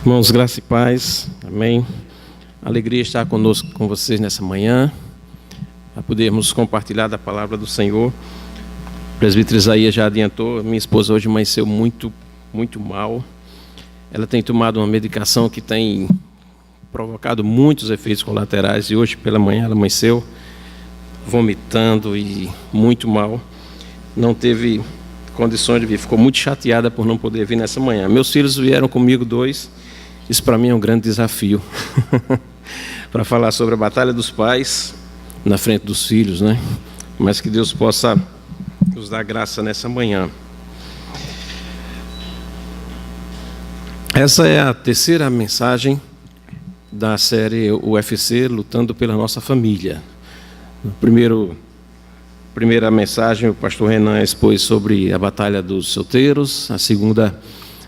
Irmãos, graça e paz, amém. Alegria estar conosco, com vocês nessa manhã, para podermos compartilhar da palavra do Senhor. O presbítero Isaías já adiantou, minha esposa hoje amanheceu muito mal. Ela tem tomado uma medicação que tem provocado muitos efeitos colaterais, e hoje pela manhã ela amanheceu vomitando e muito mal. Não teve condições de vir, ficou muito chateada por não poder vir nessa manhã. Meus filhos vieram comigo, 2. Isso para mim é um grande desafio, para falar sobre a batalha dos pais na frente dos filhos, né? Mas que Deus possa nos dar graça nessa manhã. Essa é a terceira mensagem da série UFC, Lutando pela Nossa Família. Primeira mensagem, o pastor Renan expôs sobre a batalha dos solteiros, a segunda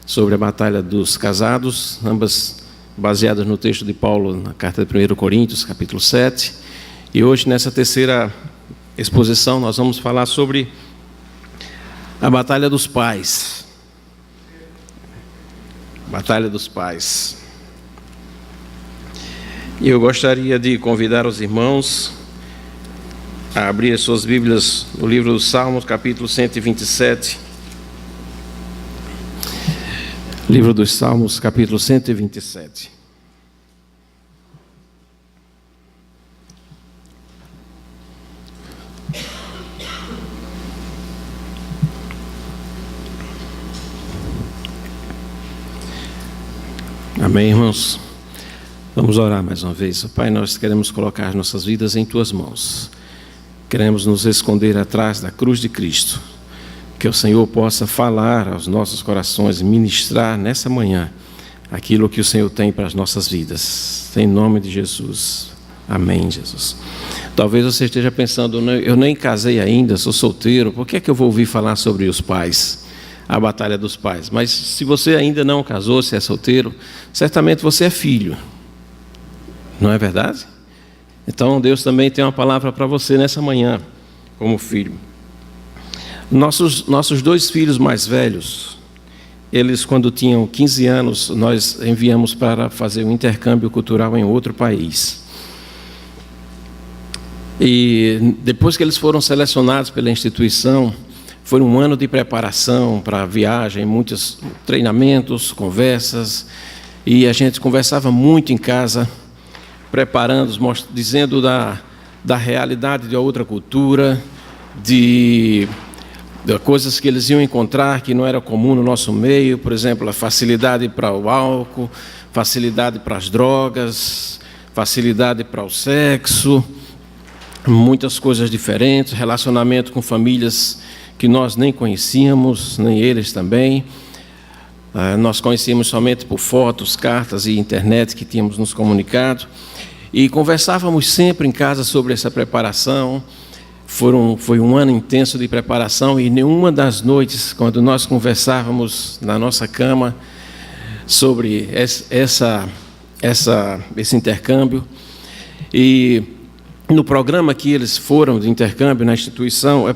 sobre a batalha dos casados, ambas baseadas no texto de Paulo na carta de 1 Coríntios, capítulo 7. E hoje, nessa terceira exposição, nós vamos falar sobre a batalha dos pais. Batalha dos pais. E eu gostaria de convidar os irmãos a abrir as suas Bíblias no livro dos Salmos, capítulo 127. Livro dos Salmos, capítulo 127. Amém, irmãos? Vamos orar mais uma vez. Pai, nós queremos colocar nossas vidas em Tuas mãos. Queremos nos esconder atrás da cruz de Cristo. Que o Senhor possa falar aos nossos corações e ministrar nessa manhã aquilo que o Senhor tem para as nossas vidas. Em nome de Jesus. Amém, Jesus. Talvez você esteja pensando, eu nem casei ainda, sou solteiro, por que é que eu vou ouvir falar sobre os pais, a batalha dos pais? Mas se você ainda não casou, se é solteiro, certamente você é filho. Não é verdade? Então Deus também tem uma palavra para você nessa manhã, como filho. Nossos 2 filhos mais velhos, eles quando tinham 15 anos, nós enviamos para fazer um intercâmbio cultural em outro país. E depois que eles foram selecionados pela instituição, foi um ano de preparação para a viagem, muitos treinamentos, conversas, e a gente conversava muito em casa, preparando, dizendo da realidade de outra cultura, de coisas que eles iam encontrar que não era comum no nosso meio, por exemplo, a facilidade para o álcool, facilidade para as drogas, facilidade para o sexo, muitas coisas diferentes, relacionamento com famílias que nós nem conhecíamos, nem eles também. Nós conhecíamos somente por fotos, cartas e internet que tínhamos nos comunicado, e conversávamos sempre em casa sobre essa preparação. Foi um ano intenso de preparação, e nenhuma das noites, quando nós conversávamos na nossa cama sobre esse intercâmbio, e no programa que eles foram de intercâmbio na instituição,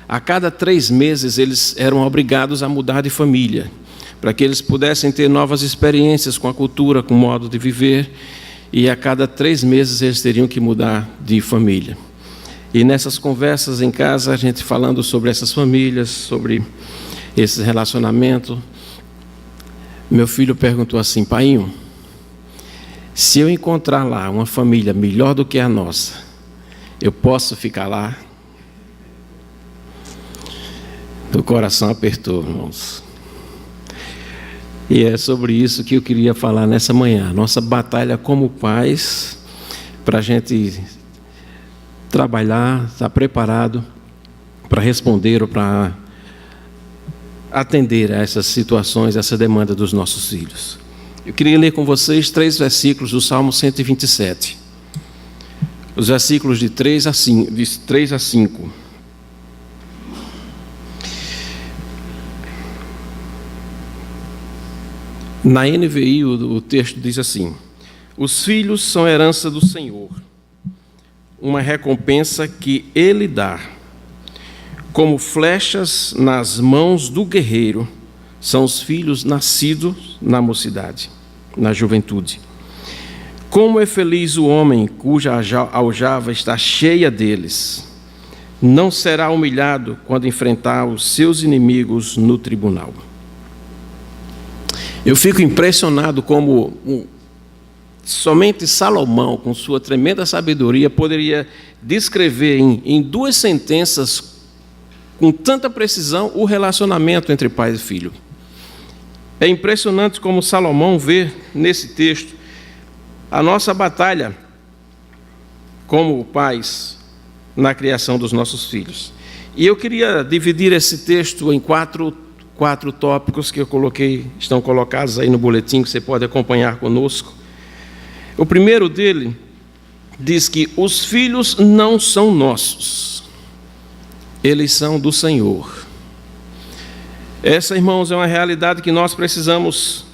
a cada 3 meses eles eram obrigados a mudar de família, para que eles pudessem ter novas experiências com a cultura, com o modo de viver, e a cada 3 meses eles teriam que mudar de família. E nessas conversas em casa, a gente falando sobre essas famílias, sobre esse relacionamento, meu filho perguntou assim: painho, se eu encontrar lá uma família melhor do que a nossa, eu posso ficar lá? O coração apertou, irmãos. E é sobre isso que eu queria falar nessa manhã. Nossa batalha como pais, para a gente trabalhar, estar preparado para responder ou para atender a essas situações, essa demanda dos nossos filhos. Eu queria ler com vocês 3 versículos do Salmo 127. Os versículos de 3 a 5. Na NVI, o texto diz assim: os filhos são herança do Senhor, uma recompensa que Ele dá. Como flechas nas mãos do guerreiro, são os filhos nascidos na mocidade. na juventude. Como é feliz o homem cuja aljava está cheia deles. Não será humilhado quando enfrentar os seus inimigos no tribunal. Eu fico impressionado como somente Salomão, com sua tremenda sabedoria, poderia descrever em 2 sentenças, com tanta precisão, o relacionamento entre pai e filho. É impressionante como Salomão vê nesse texto a nossa batalha como pais na criação dos nossos filhos. E eu queria dividir esse texto em quatro tópicos que eu coloquei, estão colocados aí no boletim, que você pode acompanhar conosco. O primeiro dele diz que os filhos não são nossos, eles são do Senhor. Essa, irmãos, é uma realidade que nós precisamos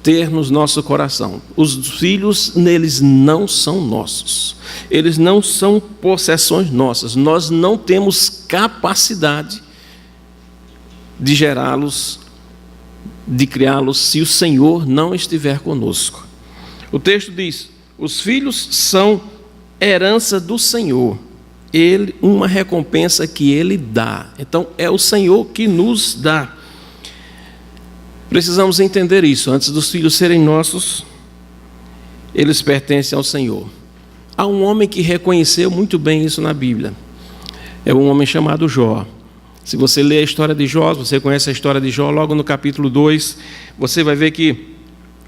ter no nosso coração. Os filhos, neles não são nossos. Eles não são possessões nossas. Nós não temos capacidade de gerá-los, de criá-los, se o Senhor não estiver conosco. O texto diz: os filhos são herança do Senhor. Ele, uma recompensa que Ele dá. Então, é o Senhor que nos dá. Precisamos entender isso. Antes dos filhos serem nossos, eles pertencem ao Senhor. Há um homem que reconheceu muito bem isso na Bíblia. É um homem chamado Jó. Se você ler a história de Jó, você conhece a história de Jó, logo no capítulo 2, você vai ver que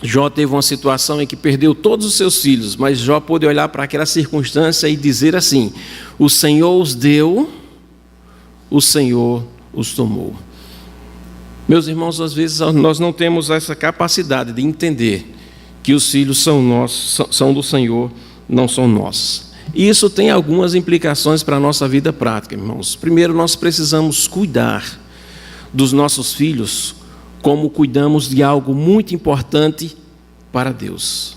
Jó teve uma situação em que perdeu todos os seus filhos, mas Jó pôde olhar para aquela circunstância e dizer assim: o Senhor os deu, o Senhor os tomou. Meus irmãos, às vezes nós não temos essa capacidade de entender que os filhos são nossos, são do Senhor, não são nossos. E isso tem algumas implicações para a nossa vida prática, irmãos. Primeiro, nós precisamos cuidar dos nossos filhos como cuidamos de algo muito importante para Deus.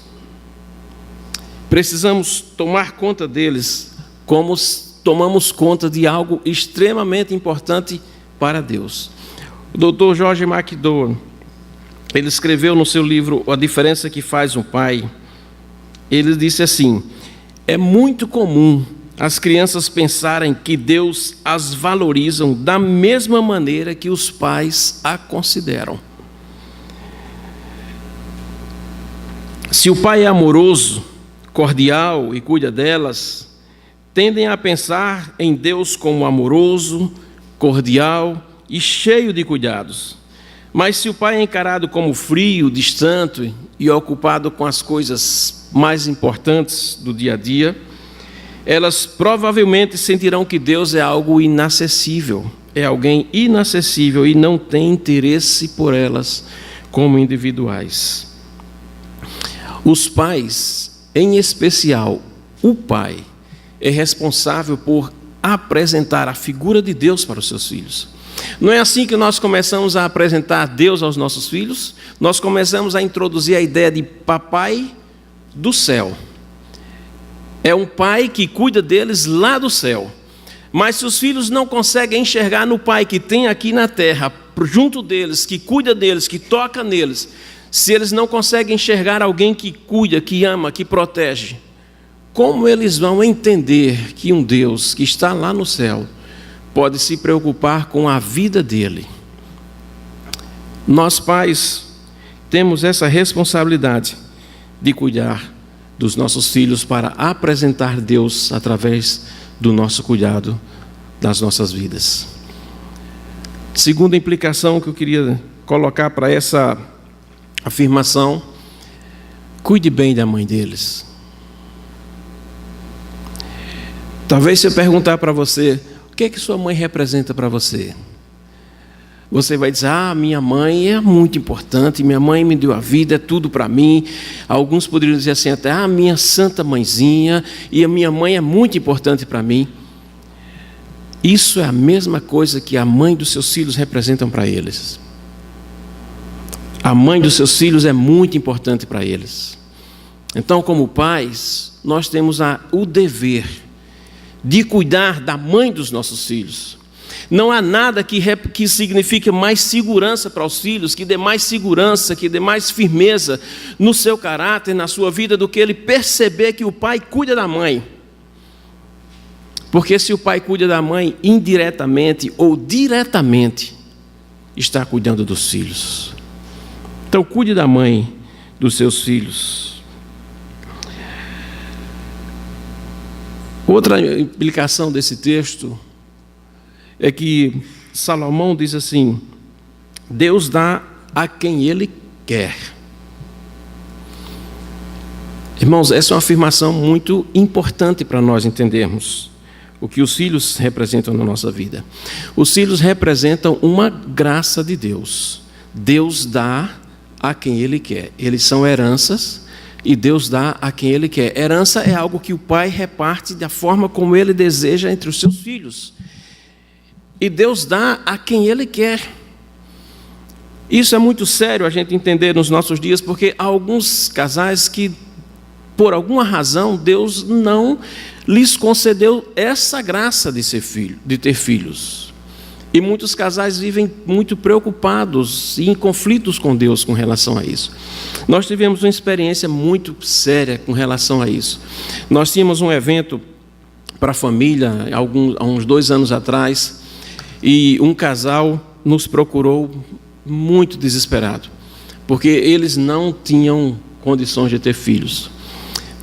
Precisamos tomar conta deles como tomamos conta de algo extremamente importante para Deus. O Dr. George MacDonald, ele escreveu no seu livro A Diferença que Faz um Pai, ele disse assim: é muito comum as crianças pensarem que Deus as valoriza da mesma maneira que os pais a consideram. Se o pai é amoroso, cordial e cuida delas, tendem a pensar em Deus como amoroso, cordial e cheio de cuidados. Mas se o pai é encarado como frio, distante e ocupado com as coisas mais importantes do dia a dia, elas provavelmente sentirão que Deus é algo inacessível, é alguém inacessível e não tem interesse por elas como individuais. Os pais, em especial o pai, é responsável por apresentar a figura de Deus para os seus filhos. Não é assim que nós começamos a apresentar Deus aos nossos filhos? Nós começamos a introduzir a ideia de papai do céu. É um pai que cuida deles lá do céu. Mas se os filhos não conseguem enxergar no pai que tem aqui na terra, junto deles, que cuida deles, que toca neles, se eles não conseguem enxergar alguém que cuida, que ama, que protege, como eles vão entender que um Deus que está lá no céu pode se preocupar com a vida dele? Nós pais temos essa responsabilidade de cuidar dos nossos filhos para apresentar Deus através do nosso cuidado das nossas vidas. Segunda implicação que eu queria colocar para essa afirmação: cuide bem da mãe deles. Talvez se eu perguntar para você, o que é que sua mãe representa para você? Você vai dizer: minha mãe é muito importante, minha mãe me deu a vida, é tudo para mim. Alguns poderiam dizer assim até: minha santa mãezinha, e a minha mãe é muito importante para mim. Isso é a mesma coisa que a mãe dos seus filhos representam para eles. A mãe dos seus filhos é muito importante para eles. Então, como pais, nós temos o dever de cuidar da mãe dos nossos filhos. Não há nada que signifique mais segurança para os filhos, que dê mais segurança, que dê mais firmeza no seu caráter, na sua vida, do que ele perceber que o pai cuida da mãe. Porque se o pai cuida da mãe, indiretamente ou diretamente, está cuidando dos filhos. Então, cuide da mãe dos seus filhos. Outra implicação desse texto é que Salomão diz assim: Deus dá a quem Ele quer. Irmãos, essa é uma afirmação muito importante para nós entendermos o que os filhos representam na nossa vida. Os filhos representam uma graça de Deus. Deus dá a quem Ele quer. Eles são heranças e Deus dá a quem Ele quer. Herança é algo que o pai reparte da forma como Ele deseja entre os seus filhos. E Deus dá a quem Ele quer. Isso é muito sério a gente entender nos nossos dias, porque há alguns casais que, por alguma razão, Deus não lhes concedeu essa graça de ser filho, de ter filhos. E muitos casais vivem muito preocupados e em conflitos com Deus com relação a isso. Nós tivemos uma experiência muito séria com relação a isso. Nós tínhamos um evento para a família há uns 2 anos atrás, e um casal nos procurou muito desesperado, porque eles não tinham condições de ter filhos.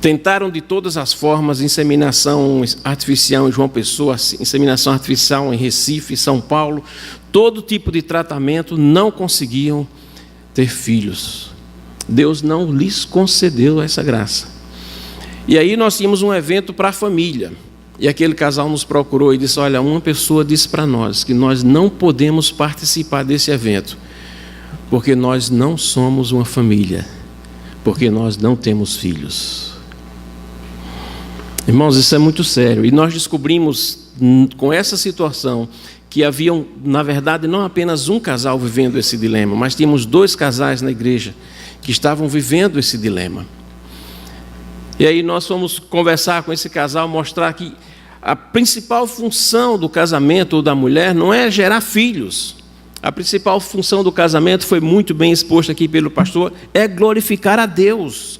Tentaram de todas as formas, inseminação artificial em João Pessoa, inseminação artificial em Recife, São Paulo, todo tipo de tratamento, não conseguiam ter filhos. Deus não lhes concedeu essa graça. E aí nós tínhamos um evento para a família, e aquele casal nos procurou e disse: olha, uma pessoa disse para nós que nós não podemos participar desse evento, porque nós não somos uma família, porque nós não temos filhos. Irmãos, isso é muito sério. E nós descobrimos com essa situação que haviam, na verdade, não apenas um casal vivendo esse dilema, mas tínhamos 2 casais na igreja que estavam vivendo esse dilema. E aí nós fomos conversar com esse casal, mostrar que a principal função do casamento ou da mulher não é gerar filhos. A principal função do casamento, foi muito bem exposta aqui pelo pastor, é glorificar a Deus.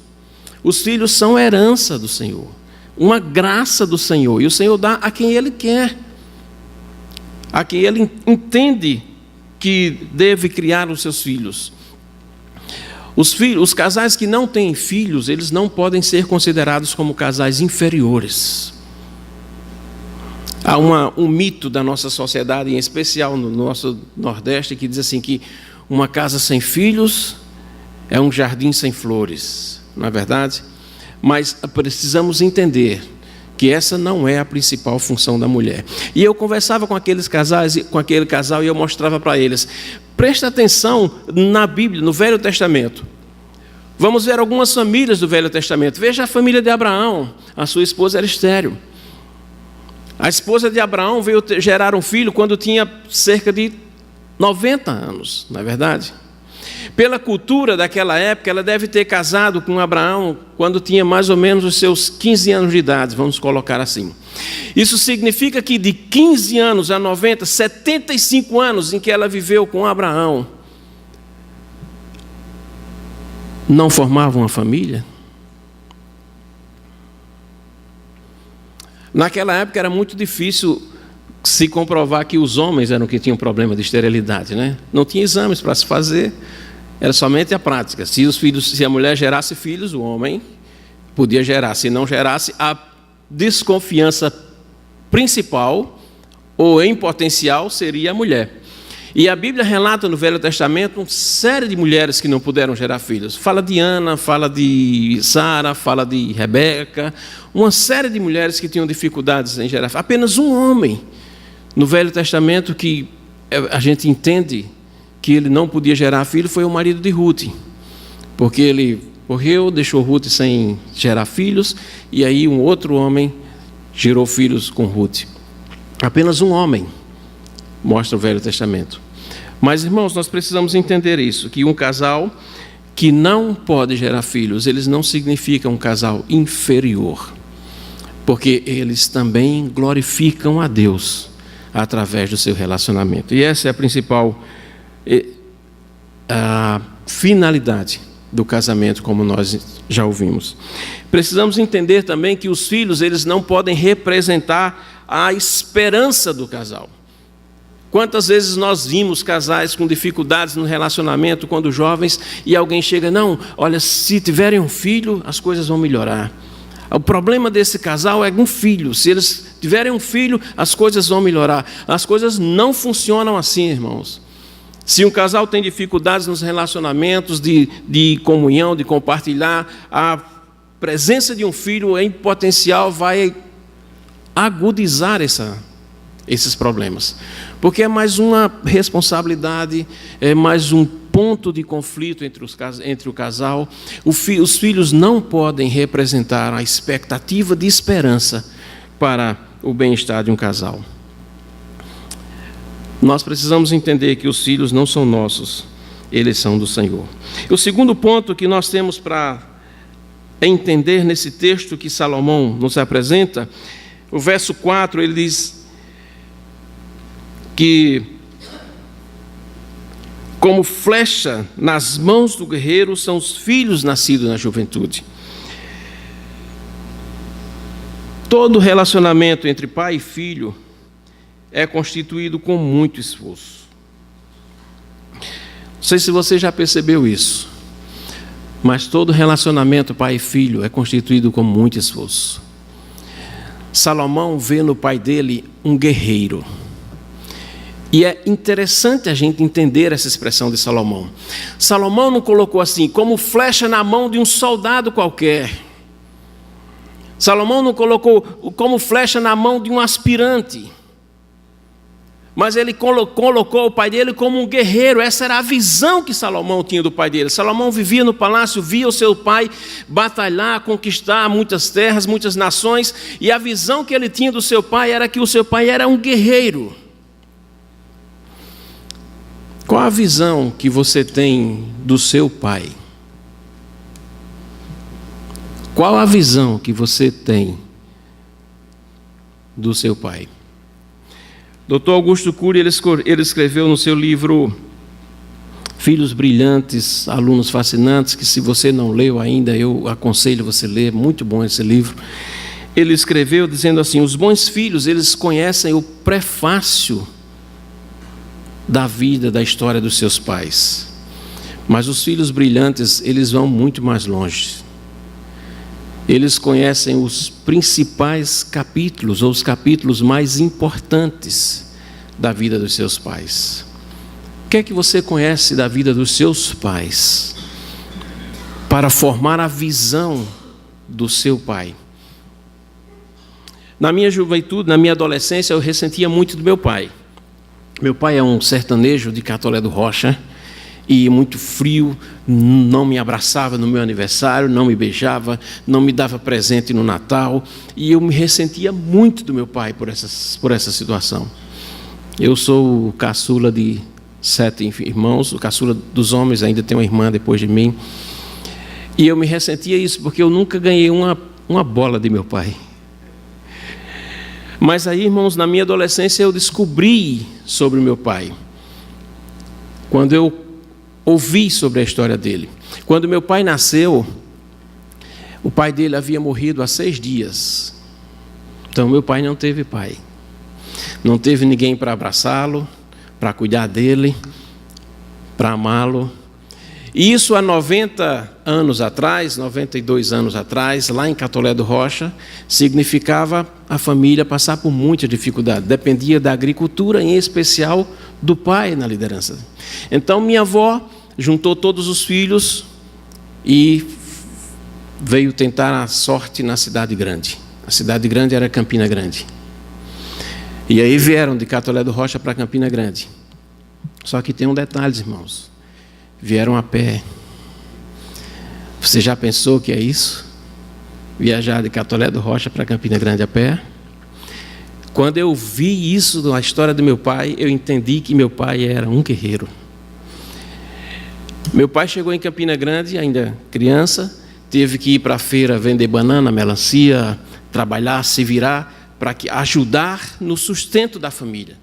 Os filhos são herança do Senhor, uma graça do Senhor, e o Senhor dá a quem Ele quer, a quem Ele entende que deve criar os seus filhos. Os casais que não têm filhos, eles não podem ser considerados como casais inferiores. Há um mito da nossa sociedade, em especial no nosso Nordeste, que diz assim que uma casa sem filhos é um jardim sem flores, não é verdade? Mas precisamos entender que essa não é a principal função da mulher. E eu conversava com aquele casal, e eu mostrava para eles: presta atenção na Bíblia, no Velho Testamento. Vamos ver algumas famílias do Velho Testamento. Veja a família de Abraão. A sua esposa era estéril. A esposa de Abraão veio gerar um filho quando tinha cerca de 90 anos, não é verdade? Pela cultura daquela época, ela deve ter casado com Abraão quando tinha mais ou menos os seus 15 anos de idade, vamos colocar assim. Isso significa que de 15 anos a 90, 75 anos em que ela viveu com Abraão, não formavam uma família? Naquela época era muito difícil se comprovar que os homens eram que tinham problema de esterilidade, né? Não tinha exames para se fazer, era somente a prática. Se a mulher gerasse filhos, o homem podia gerar. Se não gerasse, a desconfiança principal, ou em potencial, seria a mulher. E a Bíblia relata no Velho Testamento uma série de mulheres que não puderam gerar filhos. Fala de Ana, fala de Sara, fala de Rebeca, uma série de mulheres que tinham dificuldades em gerar filhos. Apenas um homem no Velho Testamento que a gente entende que ele não podia gerar filho foi o marido de Ruth, porque ele morreu, deixou Ruth sem gerar filhos, e aí um outro homem gerou filhos com Ruth. Apenas um homem, mostra o Velho Testamento. Mas, irmãos, nós precisamos entender isso, que um casal que não pode gerar filhos, eles não significam um casal inferior, porque eles também glorificam a Deus através do seu relacionamento. E essa é a principal finalidade do casamento, como nós já ouvimos. Precisamos entender também que os filhos, eles não podem representar a esperança do casal. Quantas vezes nós vimos casais com dificuldades no relacionamento quando jovens e alguém chega, não, olha, se tiverem um filho, as coisas vão melhorar. O problema desse casal é um filho. Se eles tiverem um filho, as coisas vão melhorar. As coisas não funcionam assim, irmãos. Se um casal tem dificuldades nos relacionamentos, de comunhão, de compartilhar, a presença de um filho em potencial vai agudizar esses problemas. Porque é mais uma responsabilidade, é mais um ponto de conflito entre o casal. Os filhos não podem representar a expectativa de esperança para o bem-estar de um casal. Nós precisamos entender que os filhos não são nossos, eles são do Senhor. O segundo ponto que nós temos para entender nesse texto que Salomão nos apresenta, o verso 4, ele diz que, como flecha nas mãos do guerreiro, são os filhos nascidos na juventude. Todo relacionamento entre pai e filho é constituído com muito esforço. Não sei se você já percebeu isso, mas todo relacionamento pai e filho é constituído com muito esforço. Salomão vê no pai dele um guerreiro. E é interessante a gente entender essa expressão de Salomão. Salomão não colocou assim, como flecha na mão de um soldado qualquer. Salomão não colocou como flecha na mão de um aspirante. Mas ele colocou o pai dele como um guerreiro. Essa era a visão que Salomão tinha do pai dele. Salomão vivia no palácio, via o seu pai batalhar, conquistar muitas terras, muitas nações. E a visão que ele tinha do seu pai era que o seu pai era um guerreiro. Qual a visão que você tem do seu pai? Qual a visão que você tem do seu pai? Dr. Augusto Cury, ele escreveu no seu livro Filhos Brilhantes, Alunos Fascinantes, que se você não leu ainda, eu aconselho você a ler, muito bom esse livro. Ele escreveu dizendo assim, os bons filhos, eles conhecem o prefácio da vida, da história dos seus pais. Mas os filhos brilhantes, eles vão muito mais longe. Eles conhecem os principais capítulos, ou os capítulos mais importantes da vida dos seus pais. O que é que você conhece da vida dos seus pais para formar a visão do seu pai? Na minha juventude, na minha adolescência, eu ressentia muito do meu pai. Meu pai é um sertanejo de Catolé do Rocha, e muito frio, não me abraçava no meu aniversário, não me beijava, não me dava presente no Natal, e eu me ressentia muito do meu pai por essa situação. Eu sou o caçula de 7 irmãos, o caçula dos homens, ainda tem uma irmã depois de mim, e eu me ressentia isso porque eu nunca ganhei uma bola de meu pai. Mas aí, irmãos, na minha adolescência eu descobri sobre o meu pai, quando eu ouvi sobre a história dele. Quando meu pai nasceu, o pai dele havia morrido há 6 dias. Então meu pai não teve pai. Não teve ninguém para abraçá-lo, para cuidar dele, para amá-lo. E isso há 90 anos atrás, 92 anos atrás, lá em Catolé do Rocha, significava a família passar por muita dificuldade. Dependia da agricultura, em especial do pai na liderança. Então minha avó juntou todos os filhos e veio tentar a sorte na cidade grande. A cidade grande era Campina Grande. E aí vieram de Catolé do Rocha para Campina Grande. Só que tem um detalhe, irmãos. Vieram a pé. Você já pensou que é isso? Viajar de Catolé do Rocha para Campina Grande a pé? Quando eu vi isso na história do meu pai, eu entendi que meu pai era um guerreiro. Meu pai chegou em Campina Grande, ainda criança, teve que ir para a feira vender banana, melancia, trabalhar, se virar para ajudar no sustento da família.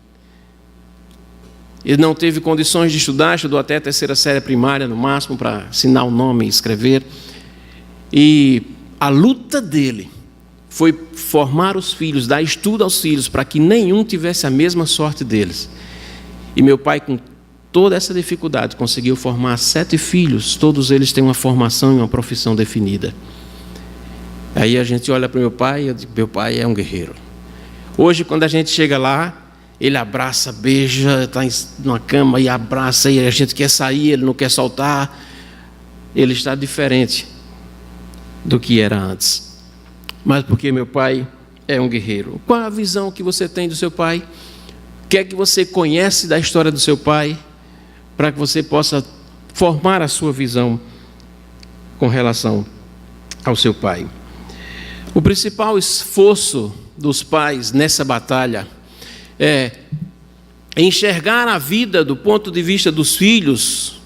Ele não teve condições de estudar, estudou até a 3ª série primária, no máximo, para assinar o nome e escrever. E a luta dele foi formar os filhos, dar estudo aos filhos, para que nenhum tivesse a mesma sorte deles. E meu pai, com toda essa dificuldade, conseguiu formar 7 filhos, todos eles têm uma formação e uma profissão definida. Aí a gente olha para o meu pai e eu digo, meu pai é um guerreiro. Hoje, quando a gente chega lá, ele abraça, beija, está numa cama e abraça, e a gente quer sair, ele não quer soltar. Ele está diferente do que era antes. Mas porque meu pai é um guerreiro. Qual a visão que você tem do seu pai? O que é que você conhece da história do seu pai, para que você possa formar a sua visão com relação ao seu pai? O principal esforço dos pais nessa batalha é enxergar a vida do ponto de vista dos filhos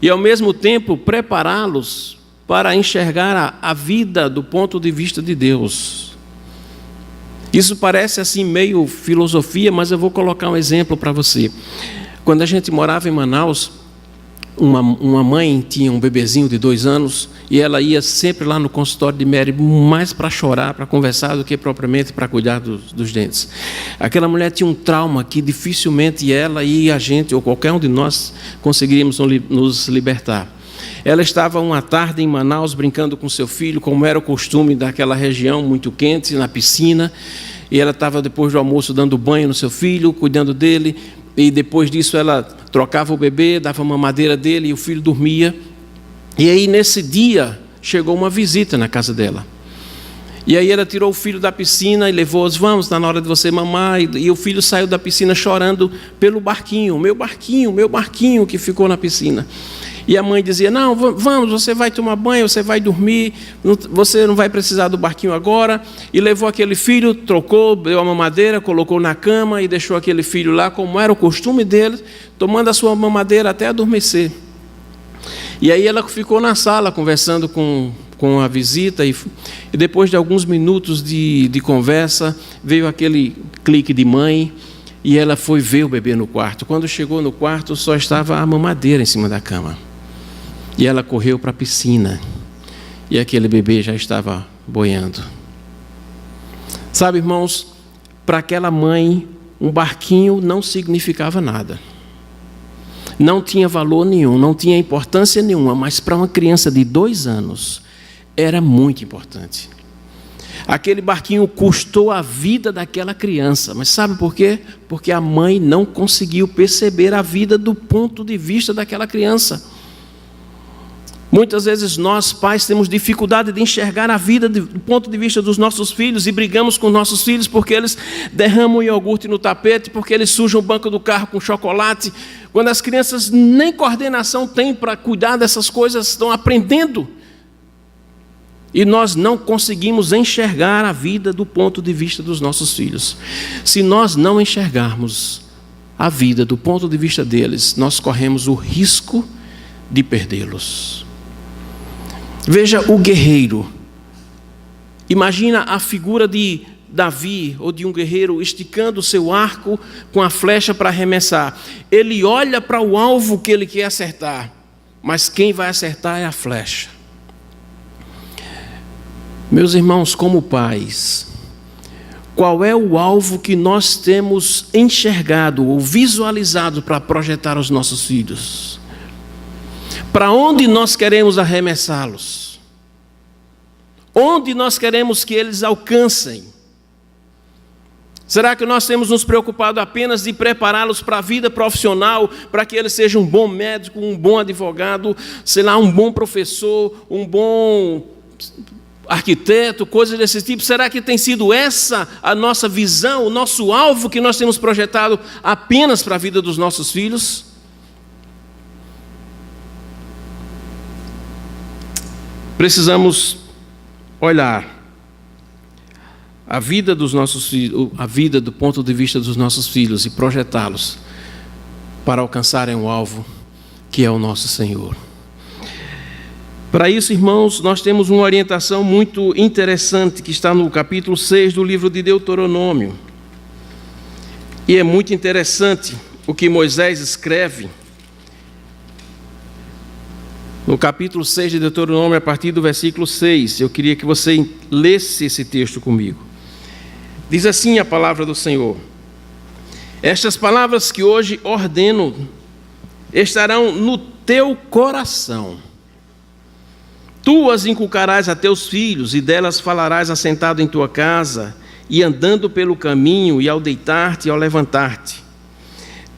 e, ao mesmo tempo, prepará-los para enxergar a vida do ponto de vista de Deus. Isso parece assim meio filosofia, mas eu vou colocar um exemplo para você. Quando a gente morava em Manaus, uma mãe tinha um bebezinho de 2 anos e ela ia sempre lá no consultório de Mary mais para chorar, para conversar, do que propriamente para cuidar dos dentes. Aquela mulher tinha um trauma que dificilmente ela e a gente, ou qualquer um de nós, conseguiríamos nos libertar. Ela estava uma tarde em Manaus brincando com seu filho, como era o costume daquela região muito quente, na piscina, e ela estava depois do almoço dando banho no seu filho, cuidando dele, e depois disso ela trocava o bebê, dava mamadeira dele e o filho dormia. E aí nesse dia chegou uma visita na casa dela. E aí ela tirou o filho da piscina e levou-os, vamos, está na hora de você mamar. E o filho saiu da piscina chorando pelo barquinho, meu barquinho que ficou na piscina. E a mãe dizia, não, vamos, você vai tomar banho, você vai dormir, você não vai precisar do barquinho agora. E levou aquele filho, trocou, deu a mamadeira, colocou na cama e deixou aquele filho lá, como era o costume dele, tomando a sua mamadeira até adormecer. E aí ela ficou na sala conversando com a visita e depois de alguns minutos de conversa, veio aquele clique de mãe e ela foi ver o bebê no quarto. Quando chegou no quarto, só estava a mamadeira em cima da cama. E ela correu para a piscina e aquele bebê já estava boiando. Sabe, irmãos, para aquela mãe, um barquinho não significava nada. Não tinha valor nenhum, não tinha importância nenhuma, mas para uma criança de 2 anos, era muito importante. Aquele barquinho custou a vida daquela criança, mas sabe por quê? Porque a mãe não conseguiu perceber a vida do ponto de vista daquela criança. Muitas vezes nós, pais, temos dificuldade de enxergar a vida do ponto de vista dos nossos filhos e brigamos com nossos filhos porque eles derramam iogurte no tapete, porque eles sujam o banco do carro com chocolate, quando as crianças nem coordenação têm para cuidar dessas coisas, estão aprendendo. E nós não conseguimos enxergar a vida do ponto de vista dos nossos filhos. Se nós não enxergarmos a vida do ponto de vista deles, nós corremos o risco de perdê-los. Veja o guerreiro. Imagina a figura de Davi, ou de um guerreiro, esticando o seu arco com a flecha para arremessar. Ele olha para o alvo que ele quer acertar, mas quem vai acertar é a flecha. Meus irmãos, como pais, qual é o alvo que nós temos enxergado ou visualizado para projetar aos nossos filhos? Para onde nós queremos arremessá-los? Onde nós queremos que eles alcancem? Será que nós temos nos preocupado apenas de prepará-los para a vida profissional, para que eles sejam um bom médico, um bom advogado, sei lá, um bom professor, um bom arquiteto, coisas desse tipo? Será que tem sido essa a nossa visão, o nosso alvo que nós temos projetado apenas para a vida dos nossos filhos? Precisamos olhar a vida dos nossos filhos, a vida do ponto de vista dos nossos filhos e projetá-los para alcançarem o alvo que é o nosso Senhor. Para isso, irmãos, nós temos uma orientação muito interessante que está no capítulo 6 do livro de Deuteronômio. E é muito interessante o que Moisés escreve no capítulo 6 de Deuteronômio, a partir do versículo 6. Eu queria que você lesse esse texto comigo. Diz assim a palavra do Senhor: estas palavras que hoje ordeno estarão no teu coração. Tu as inculcarás a teus filhos, e delas falarás assentado em tua casa, e andando pelo caminho, e ao deitar-te e ao levantar-te.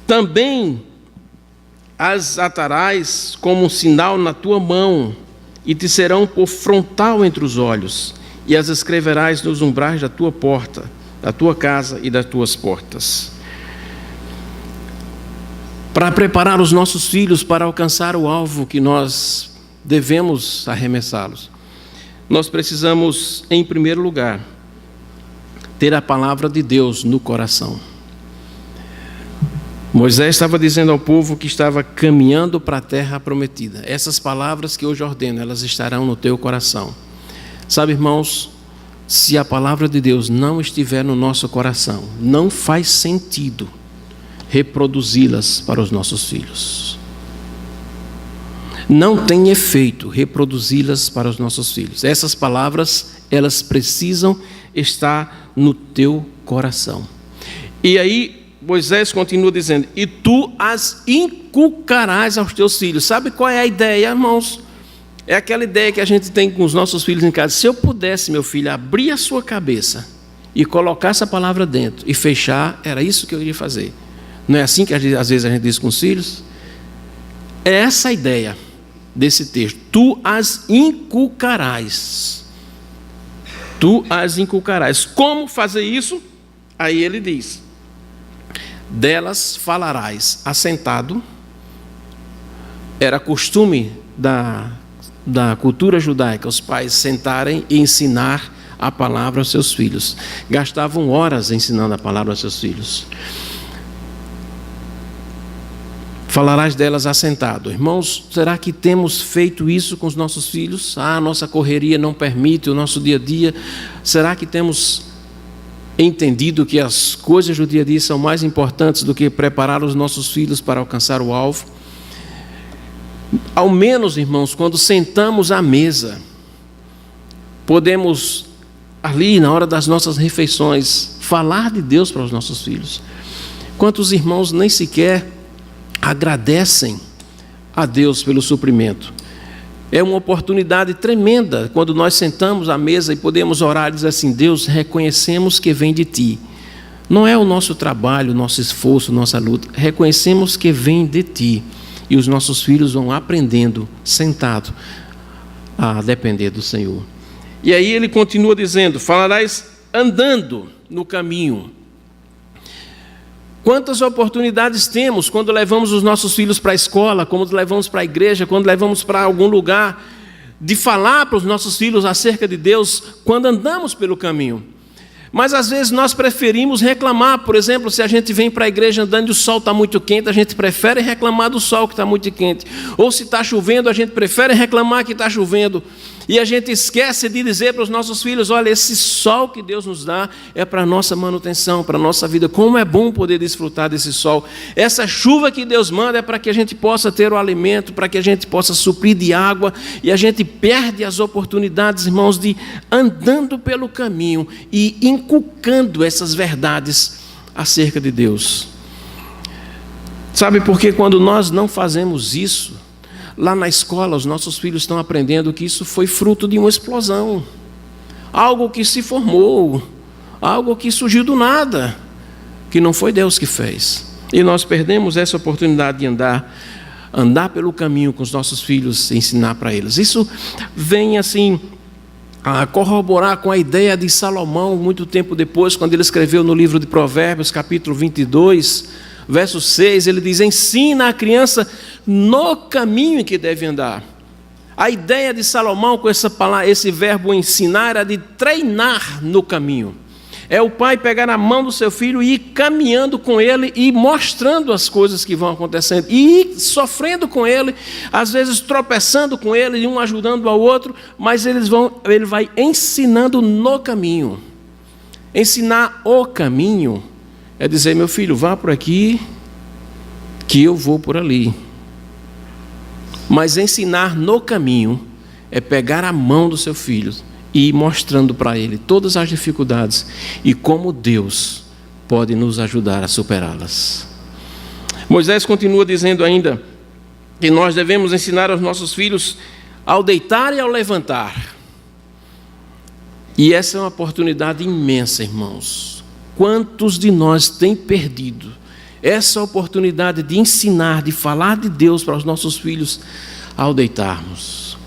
Também as atarás como um sinal na tua mão, e te serão por frontal entre os olhos, e as escreverás nos umbrais da tua porta, da tua casa e das tuas portas. Para preparar os nossos filhos para alcançar o alvo que nós devemos arremessá-los, nós precisamos, em primeiro lugar, ter a palavra de Deus no coração. Moisés estava dizendo ao povo que estava caminhando para a terra prometida. Essas palavras que hoje ordeno, elas estarão no teu coração. Sabe, irmãos, se a palavra de Deus não estiver no nosso coração, não faz sentido reproduzi-las para os nossos filhos. Não tem efeito reproduzi-las para os nossos filhos. Essas palavras, elas precisam estar no teu coração. E aí, Moisés continua dizendo: e tu as inculcarás aos teus filhos. Sabe qual é a ideia, irmãos? É aquela ideia que a gente tem com os nossos filhos em casa. Se eu pudesse, meu filho, abrir a sua cabeça e colocar essa palavra dentro e fechar, era isso que eu iria fazer. Não é assim que às vezes a gente diz com os filhos? É essa a ideia desse texto. Tu as inculcarás. Tu as inculcarás. Como fazer isso? Aí ele diz: delas falarás assentado. Era costume da cultura judaica os pais sentarem e ensinar a palavra aos seus filhos. Gastavam horas ensinando a palavra aos seus filhos. Falarás delas assentado. Irmãos, será que temos feito isso com os nossos filhos? A nossa correria não permite, o nosso dia a dia. Será que temos entendido que as coisas do dia a dia são mais importantes do que preparar os nossos filhos para alcançar o alvo? Ao menos, irmãos, quando sentamos à mesa, podemos, ali na hora das nossas refeições, falar de Deus para os nossos filhos. Quantos irmãos nem sequer agradecem a Deus pelo suprimento? É uma oportunidade tremenda quando nós sentamos à mesa e podemos orar e dizer assim: Deus, reconhecemos que vem de Ti. Não é o nosso trabalho, nosso esforço, nossa luta. Reconhecemos que vem de Ti. E os nossos filhos vão aprendendo, sentado, a depender do Senhor. E aí ele continua dizendo: falarás andando no caminho. Quantas oportunidades temos quando levamos os nossos filhos para a escola, quando levamos para a igreja, quando levamos para algum lugar, de falar para os nossos filhos acerca de Deus, quando andamos pelo caminho. Mas às vezes nós preferimos reclamar. Por exemplo, se a gente vem para a igreja andando e o sol está muito quente, a gente prefere reclamar do sol que está muito quente. Ou se está chovendo, a gente prefere reclamar que está chovendo. E a gente esquece de dizer para os nossos filhos: olha, esse sol que Deus nos dá é para a nossa manutenção, para a nossa vida. Como é bom poder desfrutar desse sol. Essa chuva que Deus manda é para que a gente possa ter o alimento, para que a gente possa suprir de água. E a gente perde as oportunidades, irmãos, de andando pelo caminho e inculcando essas verdades acerca de Deus. Sabe por que quando nós não fazemos isso, lá na escola os nossos filhos estão aprendendo que isso foi fruto de uma explosão, algo que se formou, algo que surgiu do nada, que não foi Deus que fez. E nós perdemos essa oportunidade de andar pelo caminho com os nossos filhos, ensinar para eles. Isso vem assim a corroborar com a ideia de Salomão, muito tempo depois, quando ele escreveu no livro de Provérbios, capítulo 22, verso 6, ele diz: ensina a criança no caminho em que deve andar. A ideia de Salomão com essa palavra, esse verbo ensinar, era de treinar no caminho. É o pai pegar na mão do seu filho e ir caminhando com ele e mostrando as coisas que vão acontecendo. E ir sofrendo com ele, às vezes tropeçando com ele, e um ajudando ao outro, mas ele vai ensinando no caminho. Ensinar o caminho é dizer, meu filho, vá por aqui, que eu vou por ali. Mas ensinar no caminho é pegar a mão do seu filho e ir mostrando para ele todas as dificuldades e como Deus pode nos ajudar a superá-las. Moisés continua dizendo ainda que nós devemos ensinar aos nossos filhos ao deitar e ao levantar. E essa é uma oportunidade imensa, irmãos. Quantos de nós têm perdido essa oportunidade de ensinar, de falar de Deus para os nossos filhos ao deitarmos?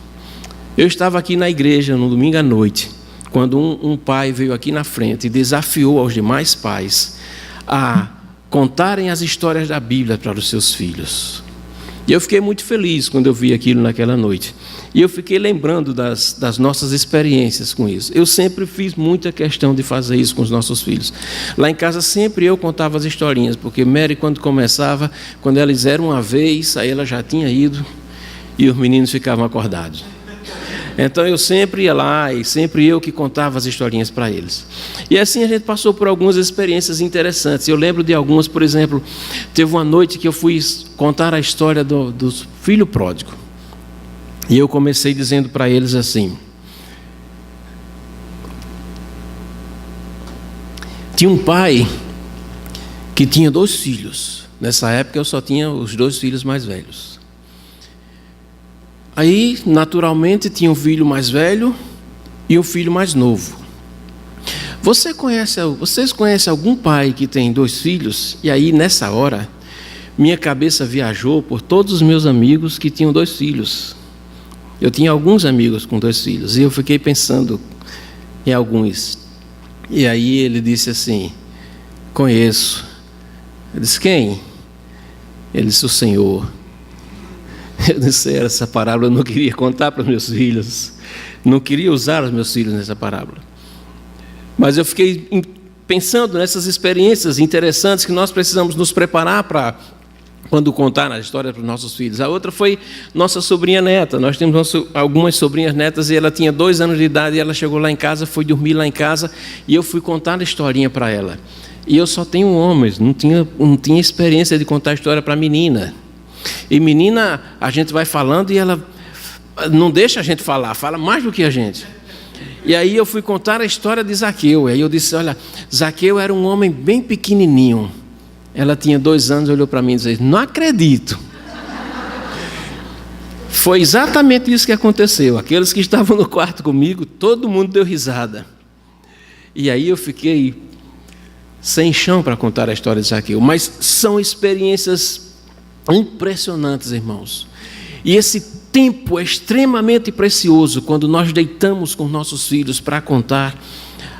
Eu estava aqui na igreja no domingo à noite, quando um pai veio aqui na frente e desafiou aos demais pais a contarem as histórias da Bíblia para os seus filhos. E eu fiquei muito feliz quando eu vi aquilo naquela noite. E eu fiquei lembrando das nossas experiências com isso. Eu sempre fiz muita questão de fazer isso com os nossos filhos. Lá em casa sempre eu contava as historinhas, porque Mary, quando começava, quando eles eram uma vez, aí ela já tinha ido e os meninos ficavam acordados. Então eu sempre ia lá e sempre eu que contava as historinhas para eles. E assim a gente passou por algumas experiências interessantes. Eu lembro de algumas, por exemplo, teve uma noite que eu fui contar a história do filho pródigo. E eu comecei dizendo para eles assim: tinha um pai que tinha 2 filhos. Nessa época eu só tinha os 2 filhos mais velhos. Aí, naturalmente, tinha um filho mais velho e um filho mais novo. Vocês conhecem algum pai que tem 2 filhos? E aí, nessa hora, minha cabeça viajou por todos os meus amigos que tinham 2 filhos. Eu tinha alguns amigos com 2 filhos e eu fiquei pensando em alguns. E aí ele disse assim: conheço. Eu disse: quem? Ele disse: o Senhor. Eu disse: essa parábola eu não queria contar para os meus filhos, não queria usar os meus filhos nessa parábola. Mas eu fiquei pensando nessas experiências interessantes que nós precisamos nos preparar para quando contar a história para os nossos filhos. A outra foi nossa sobrinha neta. Nós temos algumas sobrinhas netas e ela tinha 2 anos de idade e ela chegou lá em casa, foi dormir lá em casa e eu fui contar a historinha para ela. E eu só tenho homens, não tinha experiência de contar a história para menina. E menina, a gente vai falando e ela não deixa a gente falar, fala mais do que a gente. E aí eu fui contar a história de Zaqueu. Aí eu disse: olha, Zaqueu era um homem bem pequenininho. Ela tinha 2 anos, olhou para mim e disse: não acredito. Foi exatamente isso que aconteceu. Aqueles que estavam no quarto comigo, todo mundo deu risada. E aí eu fiquei sem chão para contar a história de Zaqueu. Mas são experiências impressionantes, irmãos. E esse tempo é extremamente precioso quando nós deitamos com nossos filhos para contar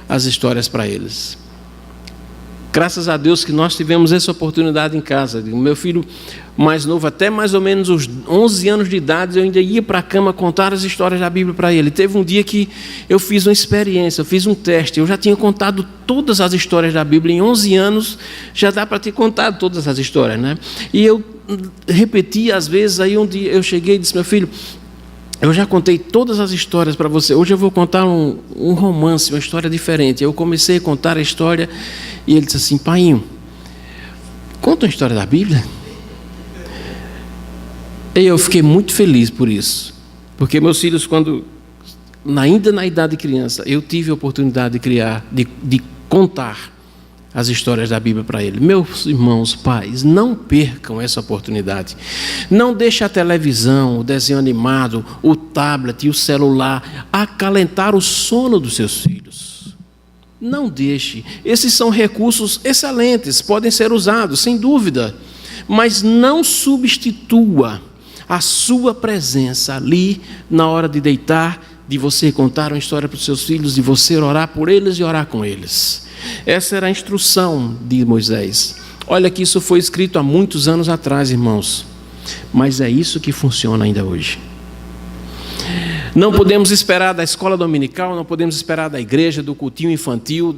as histórias para eles. Graças a Deus que nós tivemos essa oportunidade em casa. O meu filho mais novo, até mais ou menos os 11 anos de idade, eu ainda ia para a cama contar as histórias da Bíblia para ele. Teve um dia que eu fiz uma experiência, eu fiz um teste. Eu já tinha contado todas as histórias da Bíblia. Em 11 anos já dá para ter contado todas as histórias, né? E eu repeti às vezes. Aí um dia eu cheguei e disse: meu filho, eu já contei todas as histórias para você. Hoje eu vou contar um romance, uma história diferente. Eu comecei a contar a história e ele disse assim: painho, conta uma história da Bíblia. E eu fiquei muito feliz por isso. Porque meus filhos, ainda na idade de criança, eu tive a oportunidade de contar as histórias da Bíblia para ele. Meus irmãos, pais, não percam essa oportunidade. Não deixe a televisão, o desenho animado, o tablet e o celular acalentar o sono dos seus filhos. Não deixe. Esses são recursos excelentes, podem ser usados, sem dúvida. Mas não substitua a sua presença ali na hora de deitar, de você contar uma história para os seus filhos, de você orar por eles e orar com eles. Essa era a instrução de Moisés. Olha que isso foi escrito há muitos anos atrás, irmãos. Mas é isso que funciona ainda hoje. Não podemos esperar da escola dominical, não podemos esperar da igreja, do cultinho infantil,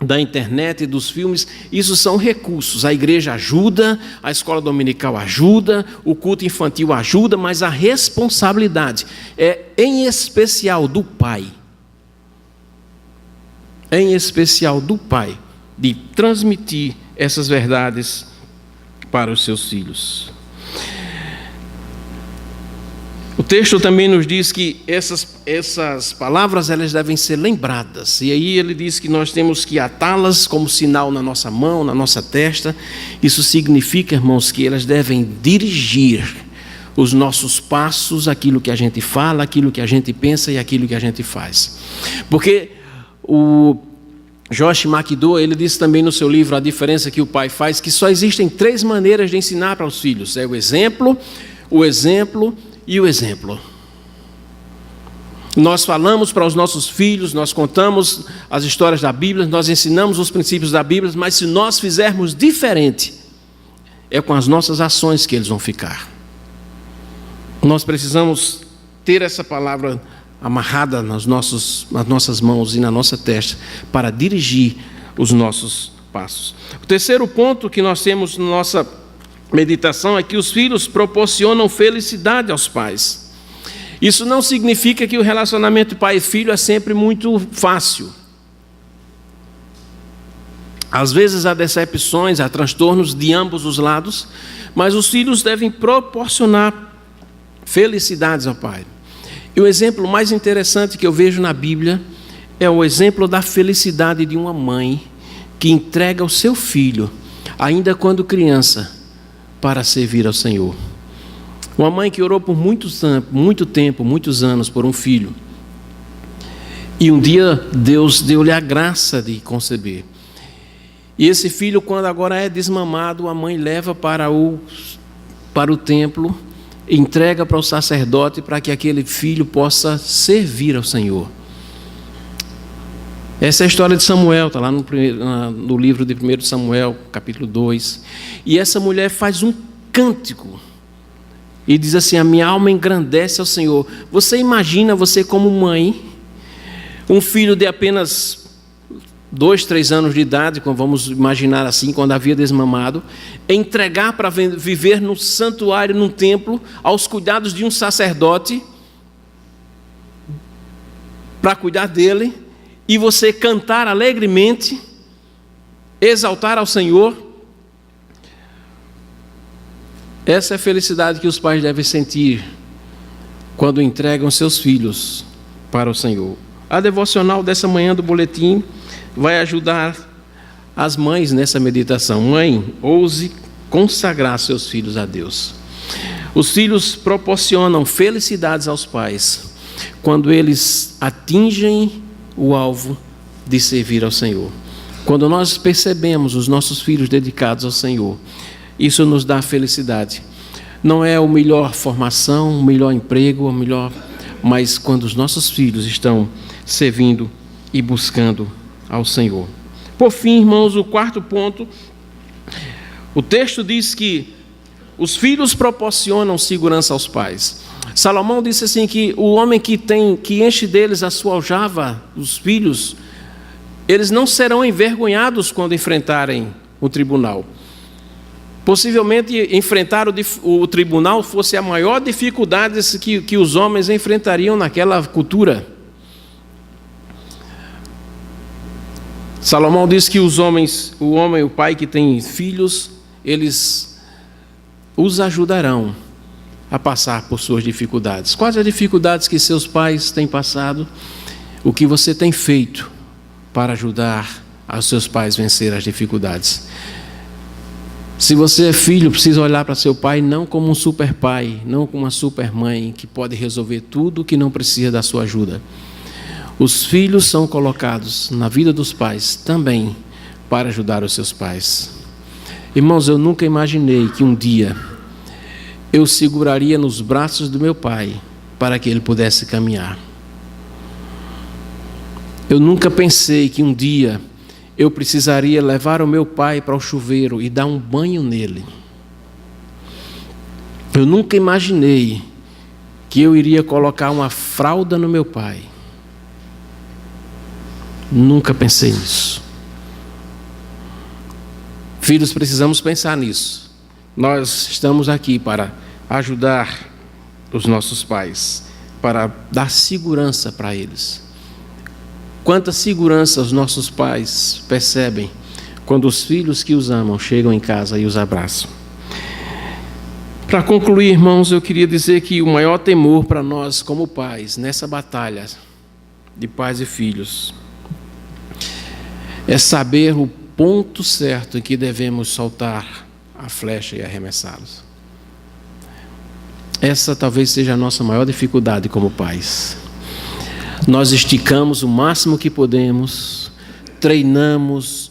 da internet e dos filmes, isso são recursos. A igreja ajuda, a escola dominical ajuda, o culto infantil ajuda, mas a responsabilidade é em especial do pai. Em especial do pai, de transmitir essas verdades para os seus filhos. O texto também nos diz que essas palavras elas devem ser lembradas. E aí ele diz que nós temos que atá-las como sinal na nossa mão, na nossa testa. Isso significa, irmãos, que elas devem dirigir os nossos passos, aquilo que a gente fala, aquilo que a gente pensa e aquilo que a gente faz. Porque o Josh McDowell, ele diz também no seu livro A Diferença que o Pai Faz, que só existem 3 maneiras de ensinar para os filhos. É o exemplo e o exemplo. Nós falamos para os nossos filhos, nós contamos as histórias da Bíblia, nós ensinamos os princípios da Bíblia, mas se nós fizermos diferente, é com as nossas ações que eles vão ficar. Nós precisamos ter essa palavra amarrada nas nossas mãos e na nossa testa para dirigir os nossos passos. O terceiro ponto que nós temos na nossa meditação é que os filhos proporcionam felicidade aos pais. Isso não significa que o relacionamento pai e filho é sempre muito fácil. Às vezes há decepções, há transtornos de ambos os lados, mas os filhos devem proporcionar felicidades ao pai. E o exemplo mais interessante que eu vejo na Bíblia é o exemplo da felicidade de uma mãe que entrega o seu filho, ainda quando criança, para servir ao Senhor. Uma mãe que orou por muito tempo, muitos anos, por um filho. E um dia Deus deu-lhe a graça de conceber. E esse filho, quando agora é desmamado, a mãe leva para o templo, entrega para o sacerdote para que aquele filho possa servir ao Senhor. Essa é a história de Samuel, está lá no livro de 1 Samuel, capítulo 2. E essa mulher faz um cântico e diz assim: a minha alma engrandece ao Senhor. Você imagina, você como mãe, um filho de apenas 2, 3 anos de idade, como vamos imaginar assim, quando havia desmamado, entregar para viver no santuário, num templo, aos cuidados de um sacerdote, para cuidar dele, e você cantar alegremente, exaltar ao Senhor. Essa é a felicidade que os pais devem sentir quando entregam seus filhos para o Senhor. A devocional dessa manhã do boletim vai ajudar as mães nessa meditação. Mãe, ouse consagrar seus filhos a Deus. Os filhos proporcionam felicidades aos pais quando eles atingem o alvo de servir ao Senhor. Quando nós percebemos os nossos filhos dedicados ao Senhor, isso nos dá felicidade. Não é a melhor formação, o melhor emprego, mas quando os nossos filhos estão servindo e buscando ao Senhor. Por fim, irmãos, o quarto ponto, o texto diz que os filhos proporcionam segurança aos pais. Salomão disse assim que o homem que enche deles a sua aljava, os filhos, eles não serão envergonhados quando enfrentarem o tribunal. Possivelmente enfrentar o tribunal fosse a maior dificuldade que os homens enfrentariam naquela cultura. Salomão diz que o pai que tem filhos, eles os ajudarão a passar por suas dificuldades. Quais as dificuldades que seus pais têm passado? O que você tem feito para ajudar os seus pais a vencer as dificuldades? Se você é filho, precisa olhar para seu pai não como um super pai, não como uma super mãe que pode resolver tudo, que não precisa da sua ajuda. Os filhos são colocados na vida dos pais também para ajudar os seus pais. Irmãos, eu nunca imaginei que um dia eu seguraria nos braços do meu pai para que ele pudesse caminhar. Eu nunca pensei que um dia eu precisaria levar o meu pai para o chuveiro e dar um banho nele. Eu nunca imaginei que eu iria colocar uma fralda no meu pai. Nunca pensei nisso. Filhos, precisamos pensar nisso. Nós estamos aqui para ajudar os nossos pais, para dar segurança para eles. Quanta segurança os nossos pais percebem quando os filhos que os amam chegam em casa e os abraçam. Para concluir, irmãos, eu queria dizer que o maior temor para nós como pais, nessa batalha de pais e filhos, é saber o ponto certo em que devemos soltar a flecha e arremessá-los. Essa talvez seja a nossa maior dificuldade como pais. Nós esticamos o máximo que podemos, treinamos,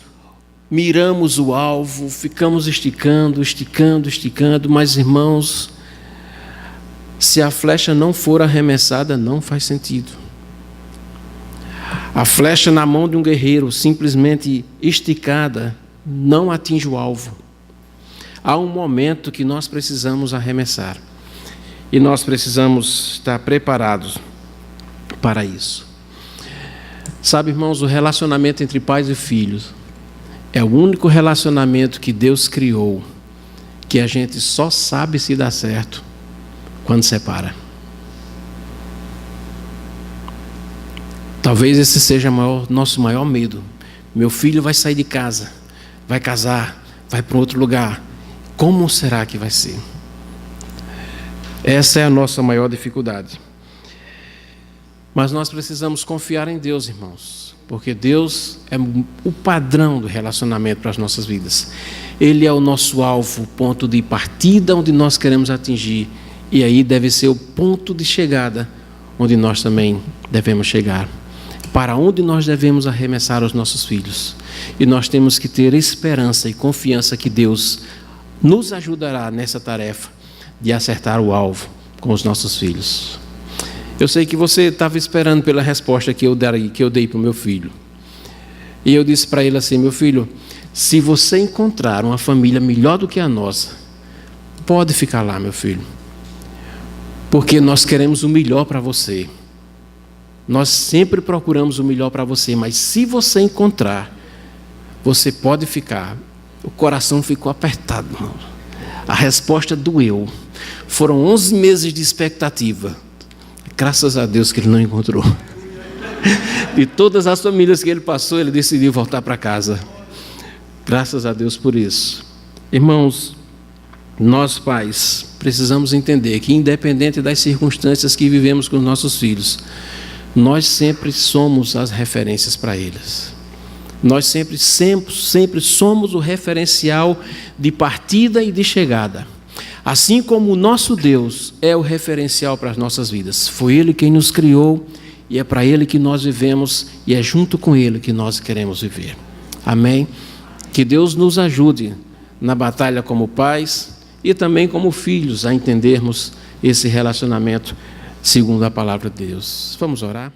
miramos o alvo, ficamos esticando, mas, irmãos, se a flecha não for arremessada, não faz sentido. A flecha na mão de um guerreiro, simplesmente esticada, não atinge o alvo. Há um momento que nós precisamos arremessar. E nós precisamos estar preparados para isso. Sabe, irmãos, o relacionamento entre pais e filhos é o único relacionamento que Deus criou que a gente só sabe se dá certo quando separa. Talvez esse seja nosso maior medo. Meu filho vai sair de casa, vai casar, vai para outro lugar. Como será que vai ser? Essa é a nossa maior dificuldade. Mas nós precisamos confiar em Deus, irmãos, porque Deus é o padrão do relacionamento para as nossas vidas. Ele é o nosso alvo, o ponto de partida onde nós queremos atingir, e aí deve ser o ponto de chegada onde nós também devemos chegar. Para onde nós devemos arremessar os nossos filhos. E nós temos que ter esperança e confiança que Deus nos ajudará nessa tarefa de acertar o alvo com os nossos filhos. Eu sei que você estava esperando pela resposta que eu dei para o meu filho. E eu disse para ele assim: meu filho, se você encontrar uma família melhor do que a nossa, pode ficar lá, meu filho. Porque nós queremos o melhor para você. Nós sempre procuramos o melhor para você, mas se você encontrar, você pode ficar. O coração ficou apertado, irmão. A resposta doeu. Foram 11 meses de expectativa. Graças a Deus que ele não encontrou. E todas as famílias que ele passou, ele decidiu voltar para casa. Graças a Deus por isso. Irmãos, nós pais precisamos entender que, independente das circunstâncias que vivemos com os nossos filhos, nós sempre somos as referências para eles. Nós sempre somos o referencial de partida e de chegada. Assim como o nosso Deus é o referencial para as nossas vidas. Foi Ele quem nos criou e é para Ele que nós vivemos e é junto com Ele que nós queremos viver. Amém? Que Deus nos ajude na batalha como pais e também como filhos a entendermos esse relacionamento segundo a palavra de Deus. Vamos orar?